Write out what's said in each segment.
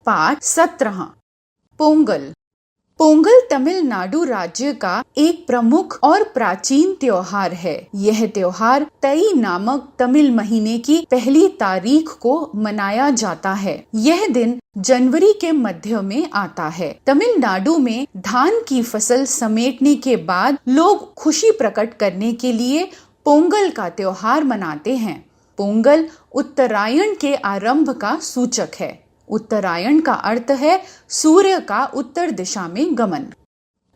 पाठ 17। पोंगल। पोंगल तमिलनाडु राज्य का एक प्रमुख और प्राचीन त्योहार है। यह त्योहार तई नामक तमिल महीने की पहली तारीख को मनाया जाता है। यह दिन जनवरी के मध्य में आता है। तमिलनाडु में धान की फसल समेटने के बाद लोग खुशी प्रकट करने के लिए पोंगल का त्योहार मनाते हैं। पोंगल उत्तरायण के आरंभ का सूचक है। उत्तरायण का अर्थ है सूर्य का उत्तर दिशा में गमन।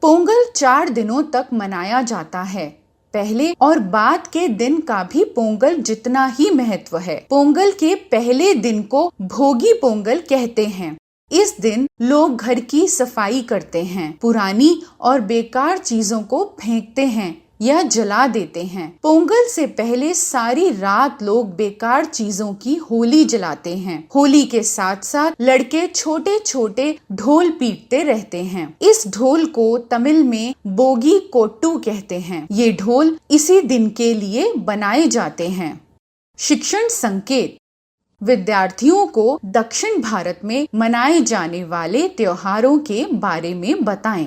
पोंगल 4 दिनों तक मनाया जाता है। पहले और बाद के दिन का भी पोंगल जितना ही महत्व है। पोंगल के पहले दिन को भोगी पोंगल कहते हैं। इस दिन लोग घर की सफाई करते हैं, पुरानी और बेकार चीजों को फेंकते हैं या जला देते हैं। पोंगल से पहले सारी रात लोग बेकार चीजों की होली जलाते हैं। होली के साथ साथ लड़के छोटे छोटे ढोल पीटते रहते हैं। इस ढोल को तमिल में बोगी कोट्टू कहते हैं। ये ढोल इसी दिन के लिए बनाए जाते हैं। शिक्षण संकेत। विद्यार्थियों को दक्षिण भारत में मनाए जाने वाले त्योहारों के बारे में बताएं।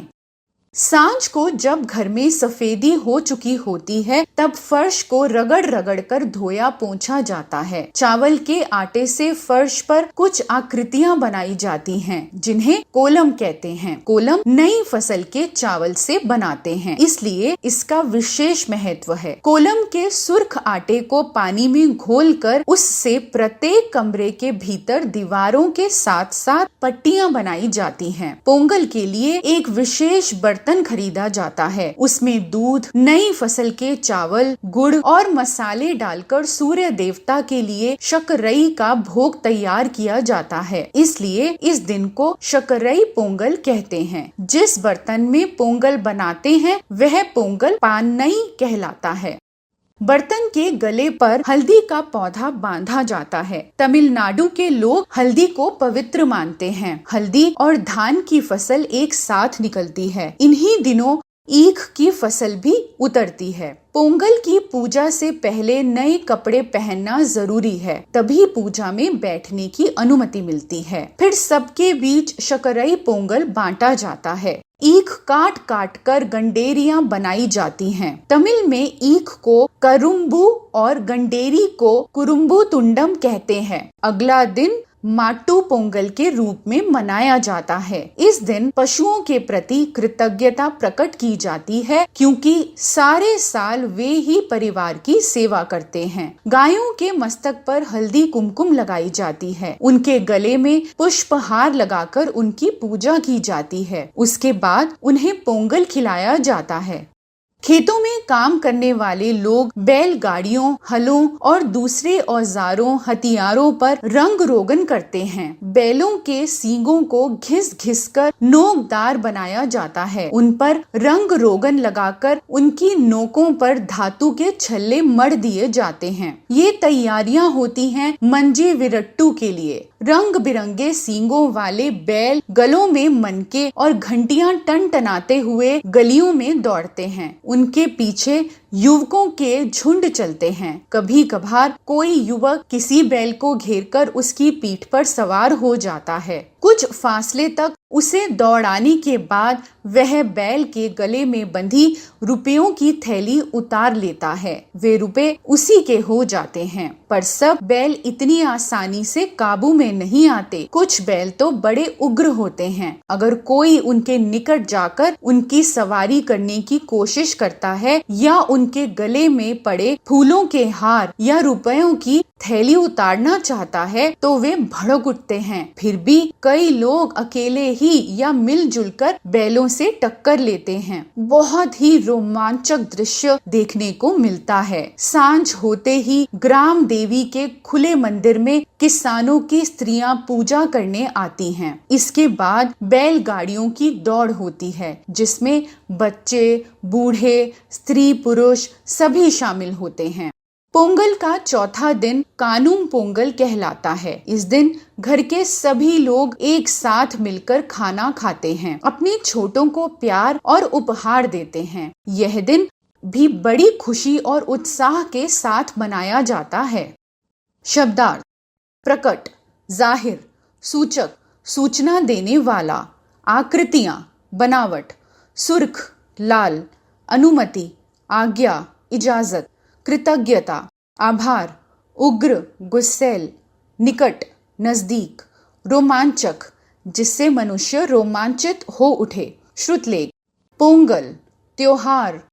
सांझ को जब घर में सफेदी हो चुकी होती है तब फर्श को रगड़ रगड़ कर धोया पोंछा जाता है। चावल के आटे से फर्श पर कुछ आकृतियां बनाई जाती हैं जिन्हें कोलम कहते हैं। कोलम नई फसल के चावल से बनाते हैं, इसलिए इसका विशेष महत्व है। कोलम के सुर्ख आटे को पानी में घोलकर उससे प्रत्येक कमरे के भीतर दीवारों के साथ साथ पट्टियां बनाई जाती हैं। पोंगल के लिए एक विशेष बर्तन खरीदा जाता है। उसमें दूध, नई फसल के चावल, गुड़ और मसाले डालकर सूर्य देवता के लिए शकरई का भोग तैयार किया जाता है। इसलिए इस दिन को शकरई पोंगल कहते हैं। जिस बर्तन में पोंगल बनाते हैं वह पोंगल पानई कहलाता है। बर्तन के गले पर हल्दी का पौधा बांधा जाता है। तमिलनाडु के लोग हल्दी को पवित्र मानते हैं। हल्दी और धान की फसल एक साथ निकलती है। इन्हीं दिनों ईख की फसल भी उतरती है। पोंगल की पूजा से पहले नए कपड़े पहनना जरूरी है, तभी पूजा में बैठने की अनुमति मिलती है। फिर सबके बीच शकरई पोंगल बांटा जाता है। ईख काट काट कर गंडेरियां बनाई जाती हैं। तमिल में ईख को करुम्बू और गंडेरी को कुरुम्बू तुंडम कहते हैं। अगला दिन माट्टू पोंगल के रूप में मनाया जाता है। इस दिन पशुओं के प्रति कृतज्ञता प्रकट की जाती है, क्योंकि सारे साल वे ही परिवार की सेवा करते हैं। गायों के मस्तक पर हल्दी कुमकुम लगाई जाती है। उनके गले में पुष्पहार लगाकर उनकी पूजा की जाती है। उसके बाद उन्हें पोंगल खिलाया जाता है। खेतों में काम करने वाले लोग बैलगाड़ियों, हलों और दूसरे औजारों, हथियारों पर रंग रोगन करते हैं। बैलों के सींगों को घिस घिस कर नोकदार बनाया जाता है। उन पर रंग रोगन लगाकर उनकी नोकों पर धातु के छल्ले मढ़ दिए जाते हैं। ये तैयारियां होती हैं मंजे विरट्टू के लिए। रंग बिरंगे सींगों वाले बैल गलों में मनके और घंटियां टनटनाते हुए गलियों में दौड़ते हैं। उनके पीछे युवकों के झुंड चलते हैं। कभी कभार कोई युवक किसी बैल को घेरकर उसकी पीठ पर सवार हो जाता है। कुछ फासले तक उसे दौड़ाने के बाद वह बैल के गले में बंधी रुपयों की थैली उतार लेता है। वे रुपए उसी के हो जाते हैं। पर सब बैल इतनी आसानी से काबू में नहीं आते। कुछ बैल तो बड़े उग्र होते हैं। अगर कोई उनके निकट जाकर उनकी सवारी करने की कोशिश करता है या उनके गले में पड़े फूलों के हार या रुपयों की थैली उतारना चाहता है तो वे भड़क उठते हैं। फिर भी कई लोग अकेले ही या मिलजुल कर बैलों से टक्कर लेते हैं। बहुत ही रोमांचक दृश्य देखने को मिलता है। सांझ होते ही ग्राम देवी के खुले मंदिर में किसानों की स्त्रियां पूजा करने आती हैं। इसके बाद बैलगाड़ियों की दौड़ होती है, जिसमें बच्चे, बूढ़े, स्त्री, पुरुष सभी शामिल होते हैं। पोंगल का चौथा दिन कानुम पोंगल कहलाता है। इस दिन घर के सभी लोग एक साथ मिलकर खाना खाते हैं, अपने छोटों को प्यार और उपहार देते हैं। यह दिन भी बड़ी खुशी और उत्साह के साथ मनाया जाता है। शब्दार्थ: प्रकट, जाहिर, सूचक, सूचना देने वाला, आकृतियां, बनावट, सुर्ख, लाल, अनुमति, आज्ञा, इजाजत, कृतज्ञता, आभार, उग्र, गुस्सैल, निकट, नजदीक, रोमांचक, जिससे मनुष्य रोमांचित हो उठे। श्रुतलेख। पोंगल त्योहार,